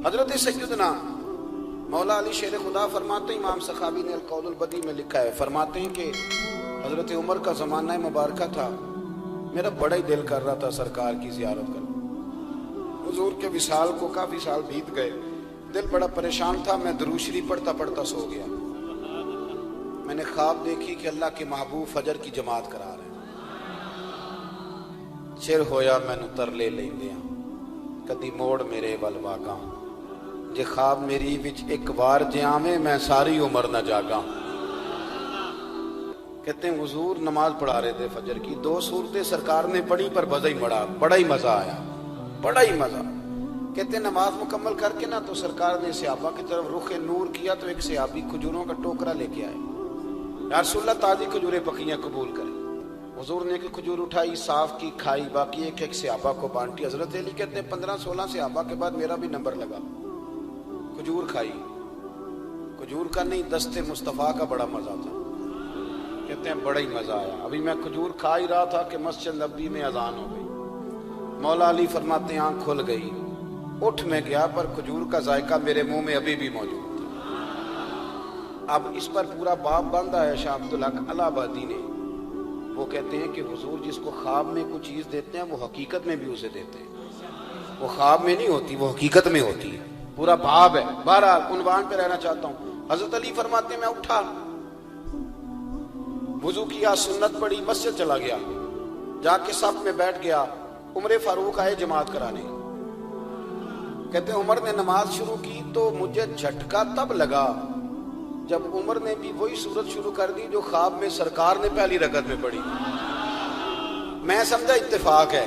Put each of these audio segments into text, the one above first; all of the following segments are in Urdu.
حضرت سیدنا مولا علی شیر خدا فرماتے ہیں، امام سخاوی نے القول البدی میں لکھا ہے، فرماتے ہیں کہ حضرت عمر کا زمانہ مبارکہ تھا، میرا بڑا ہی دل کر رہا تھا سرکار کی زیارت کرنا۔ حضور کے وصال کو کافی سال بیت گئے، دل بڑا پریشان تھا، میں درود شریف پڑھتا پڑھتا سو گیا۔ میں نے خواب دیکھی کہ اللہ کے محبوب فجر کی جماعت کرا رہے ہیں۔ چر ہویا مینوں ترلے لیندیاں، کدی موڑ میرے ول واگاں، جے خواب میری وچ ایک بار جے آویں میں ساری عمر نہ جاگاں۔ کہتے ہیں حضور نماز پڑھا رہے تھے فجر کی، 2 سورتیں سرکار نے پڑھی پر بڑا ہی مزہ آیا، بڑا ہی مزہ۔ کہتے ہیں نماز مکمل کر کے نا تو سرکار نے صحابہ کی طرف رخ نور کیا تو ایک صحابی کھجوروں کا ٹوکرا لے کے آئے، یا رسول اللہ تازی کھجوریں پکیاں قبول کریں۔ حضور نے ایک کھجور اٹھائی، صاف کی، کھائی، باقی ایک صحابہ کو بانٹی۔ حضرت علی کہتے ہیں 15-16 صحابہ کے بعد میرا بھی نمبر لگا، کھجور کھائی۔ کھجور کا نہیں، دست مصطفیٰ کا بڑا مزہ تھا۔ کہتے ہیں بڑا ہی مزہ آیا۔ ابھی میں کھجور کھا ہی رہا تھا کہ مسجد نبوی میں اذان ہو گئی۔ مولا علی فرماتے ہیں آنکھ کھل گئی، اٹھ میں گیا پر کھجور کا ذائقہ میرے منہ میں ابھی بھی موجود تھا۔ اب اس پر پورا باب باندھا ہے شاہ عبدالحق الہ آبادی نے۔ وہ کہتے ہیں کہ حضور جس کو خواب میں کوئی چیز دیتے ہیں وہ حقیقت میں بھی اسے دیتے ہیں، وہ خواب میں نہیں ہوتی، وہ حقیقت میں ہوتی ہے۔ پورا باب ہے، بہرحال عنوان پہ رہنا چاہتا ہوں۔ حضرت علی فرماتے ہیں میں اٹھا، وضو کیا، سنت پڑھی، مسجد چلا گیا، جا کے صف میں بیٹھ گیا۔ عمر فاروق آئے جماعت کرانے۔ کہتے ہیں عمر نے نماز شروع کی تو مجھے جھٹکا تب لگا جب عمر نے بھی وہی صورت شروع کر دی جو خواب میں سرکار نے پہلی رکعت میں پڑھی۔ میں سمجھا اتفاق ہے،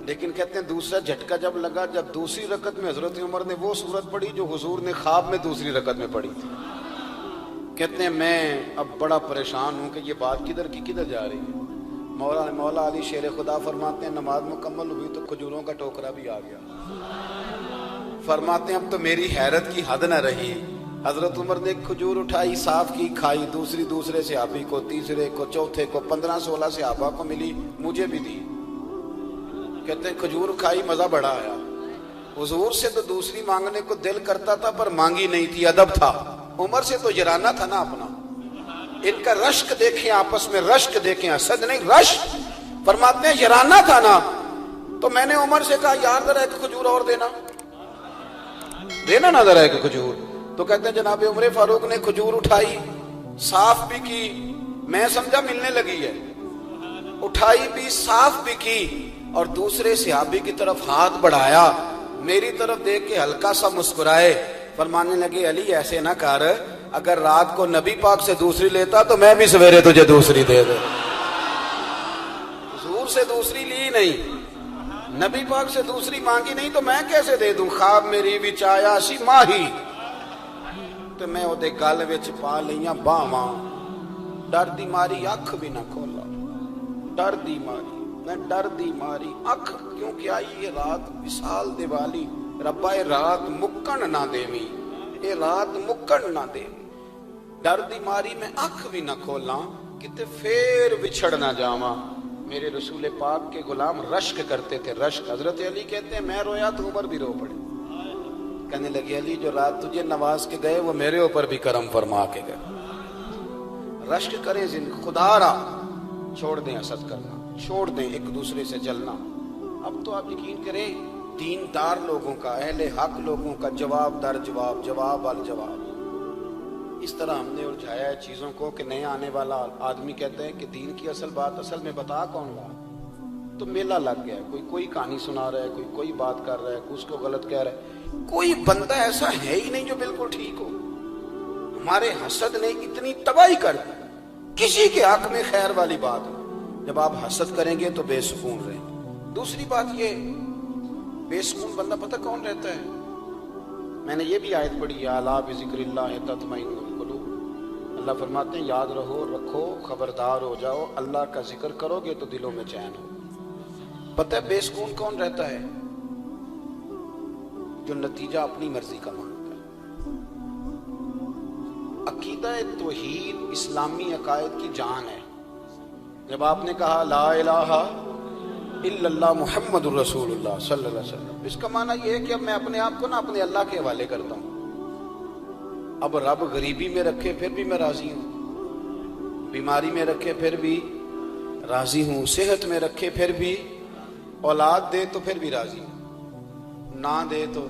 لیکن کہتے ہیں دوسرا جھٹکا جب لگا جب دوسری رکعت میں حضرت عمر نے وہ صورت پڑھی جو حضور نے خواب میں دوسری رکعت میں پڑھی تھی۔ کہتے ہیں میں اب بڑا پریشان ہوں کہ یہ بات کدھر کی کدھر جا رہی ہے۔ مولا علی شیر خدا فرماتے ہیں نماز مکمل ہوئی تو کھجوروں کا ٹوکرا بھی آ گیا۔ فرماتے ہیں اب تو میری حیرت کی حد نہ رہی، حضرت عمر نے کھجور اٹھائی، صاف کی، کھائی، دوسرے صحابی کو، تیسرے کو، چوتھے کو، 15-16 صحابہ کو ملی، مجھے بھی دی۔ کہتے ہیں کھجور کھائی، مزہ بڑا آیا۔ حضور سے تو دوسری مانگنے کو دل کرتا تھا پر مانگی نہیں تھی، ادب تھا۔ عمر سے تو یرانہ تھا نا اپنا۔ ان کا رشک دیکھیں، آپس میں رشک دیکھیں، حسد نہیں، رشک۔ فرماتے ہیں یرانہ تھا نا، تو میں نے عمر سے کہا یار ذرا ایک کھجور اور دینا نا ذرا ایک کھجور۔ تو کہتے ہیں جناب عمر فاروق نے کھجور اٹھائی، صاف بھی کی، میں سمجھا ملنے لگی ہے، اٹھائی بھی، صاف بھی کی، اور دوسرے صحابی کی طرف ہاتھ بڑھایا، میری طرف دیکھ کے ہلکا سا مسکرائے، فرمانے لگے علی ایسے نہ کر، اگر رات کو نبی پاک سے دوسری لیتا تو میں بھی سویرے تجھے دوسری دے دے۔ حضور سے دوسری لی نہیں، نبی پاک سے دوسری مانگی نہیں تو میں کیسے دے دوں؟ خواب میری وچ آیا سی ماہی تو میں اودے گل وچ پا لیاں باواں، ڈر دی ماری اکھ بھی نہ کھولا، ڈر دی ماری، میں ڈر دی ماری اکھ کیونکہ آئی یہ رات وصال دیوالی، ربا اے رات مکن نہ دیویں، اے رات مکن نہ دیویں، ڈر دی ماری میں اکھ بھی نہ کھولاں، کتے پھر بچھڑ نہ جاواں۔ میرے رسول پاک کے غلام رشک کرتے تھے، رشک۔ حضرت علی کہتے ہیں میں رویا تو عمر بھی رو پڑے، کہنے لگے علی جو رات تجھے نواز کے گئے وہ میرے اوپر بھی کرم فرما کے گئے۔ رشک کریں، خدا را چھوڑ دیں حسد کرنا، چھوڑ دیں ایک دوسرے سے جلنا۔ اب تو آپ یقین کریں دیندار لوگوں کا، اہل حق لوگوں کا جواب در جواب، جواب الجواب، اس طرح ہم نے الجھایا ہے چیزوں کو کہ نیا آنے والا آدمی کہتے ہیں کہ دین کی اصل بات اصل میں بتا کون رہا، تو میلہ لگ گیا ہے، کوئی کہانی سنا رہا ہے، کوئی بات کر رہا ہے، کوئی اس کو غلط کہہ رہا ہے، کوئی بندہ ایسا ہے ہی نہیں جو بالکل ٹھیک ہو۔ ہمارے حسد نے اتنی تباہی کر دی، کسی کے حق میں خیر والی بات ہو، جب آپ حسد کریں گے تو بے سکون رہیں گے۔ دوسری بات یہ، بے سکون بندہ پتہ کون رہتا ہے؟ میں نے یہ بھی آیت پڑھی ہے، الا بذکر اللہ تطمئن القلوب۔ اللہ فرماتے ہیں یاد رکھو، خبردار ہو جاؤ، اللہ کا ذکر کرو گے تو دلوں میں چین ہو۔ پتہ ہے بے سکون کون رہتا ہے؟ جو نتیجہ اپنی مرضی کا مانگتا ہے۔ عقیدہ توحید اسلامی عقائد کی جان ہے۔ جب آپ نے کہا لا الہ الا اللہ محمد الرسول اللہ صلی اللہ علیہ وسلم، اس کا معنی یہ ہے کہ اب میں اپنے آپ کو نا اپنے اللہ کے حوالے کرتا ہوں. اب رب غریبی میں رکھے پھر بھی میں راضی ہوں، بیماری میں رکھے پھر بھی راضی ہوں، صحت میں رکھے پھر بھی، اولاد دے تو پھر بھی راضی ہوں، نہ دے تو.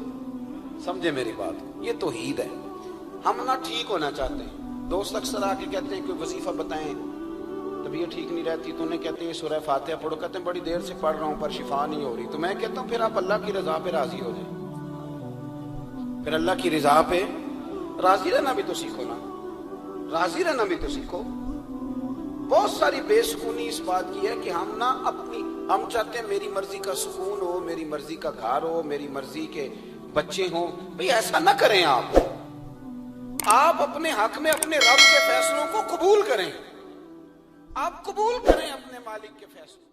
سمجھے میری بات؟ یہ توحید ہے. ہم نہ ٹھیک ہونا چاہتے ہیں. دوست اکثر آ کے کہتے ہیں کوئی وظیفہ بتائیں، طبیعت ٹھیک نہیں رہتی تو انہیں کہتے ہیں سورہ فاتحہ پڑھو، کہتے ہیں بڑی دیر سے پڑھ رہا ہوں پر شفا نہیں ہو رہی. تو میں کہتا ہوں پھر آپ اللہ کی رضا پہ راضی ہو جائیں، پھر اللہ کی رضا پہ راضی رہنا بھی تو سیکھو نا، راضی رہنا بھی تو سیکھو. بہت ساری بے سکونی اس بات کی ہے کہ ہم نا ہم چاہتے ہیں میری مرضی کا سکون ہو، میری مرضی کا گھر ہو، میری مرضی کے بچے ہوں. بھئی ایسا نہ کریں. آپ اپنے حق میں اپنے رب کے فیصلوں کو قبول کریں. آپ قبول کریں اپنے مالک کے فیصلوں.